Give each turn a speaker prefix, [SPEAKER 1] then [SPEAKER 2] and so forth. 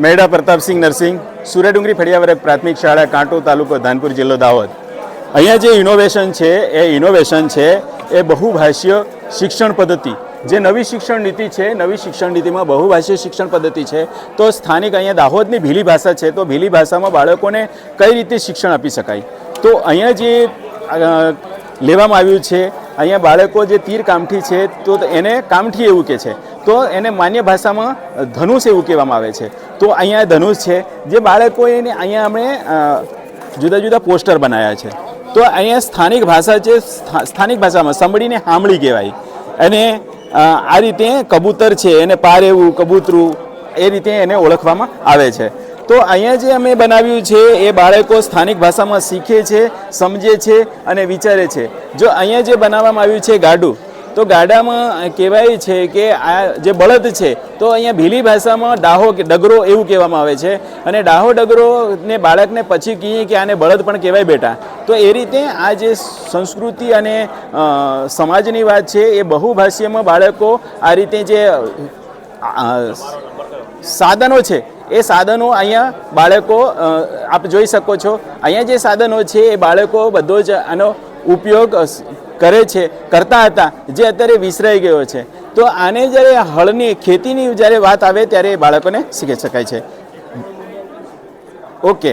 [SPEAKER 1] મેડા પ્રતાપસિંહ નરસિંહ, સુરેડુંગરી ફળિયાવરક પ્રાથમિક શાળા, કાંટો, તાલુકો ધાનપુર, જિલ્લો દાહોદ। અહીંયા જે ઇનોવેશન છે એ બહુભાષીય શિક્ષણ પદ્ધતિ, જે નવી શિક્ષણ નીતિ છે, નવી શિક્ષણ નીતિમાં બહુભાષીય શિક્ષણ પદ્ધતિ છે। તો સ્થાનિક અહીંયા દાહોદની ભીલી ભાષા છે, તો ભીલી ભાષામાં બાળકોને કઈ રીતે શિક્ષણ આપી શકાય, તો અહીંયા જે લેવામાં આવ્યું છે, અહીંયા બાળકો જે તીર કામઠી છે તો એને કામઠી એવું કહે છે, તો એને માન્ય ભાષામાં ધનુષ એવું કહેવામાં આવે છે। તો અહીંયા ધનુષ છે, જે બાળકોએ અહીંયા અમે જુદા જુદા પોસ્ટર બનાવ્યા છે। તો અહીંયા સ્થાનિક ભાષા છે, સ્થાનિક ભાષામાં સંભળીને સાંભળી કહેવાય, અને આ રીતે કબૂતર છે એને પાર એવું, કબૂતરું, એ રીતે એને ઓળખવામાં આવે છે। તો અહીંયા જે અમે બનાવ્યું છે એ બાળકો સ્થાનિક ભાષામાં શીખે છે, સમજે છે અને વિચારે છે। જો અહીંયા જે બનાવવામાં આવ્યું છે ગાડું, તો ગાડામાં કહેવાય છે કે આ જે બળદ છે, તો અહીંયા ભીલી ભાષામાં ડાહો કે ડગરો એવું કહેવામાં આવે છે, અને ડાહો ડગરોને બાળકને પછી કહીએ કે આને બળદ પણ કહેવાય બેટા। તો એ રીતે આ જે સંસ્કૃતિ અને સમાજની વાત છે એ બહુભાષીયમાં બાળકો આ રીતે જે સાધનો છે એ સાધનો અહીંયા બાળકો આપ જોઈ શકો છો। અહીંયા જે સાધનો છે એ બાળકો બધો જ આનો ઉપયોગ કરે છે, કરતા હતા, જે અત્યારે વિસરાઈ ગયો છે। તો આને જ્યારે હળની ખેતીની જ્યારે વાત આવે ત્યારે બાળકોને શીખી શકાય છે। ઓકે।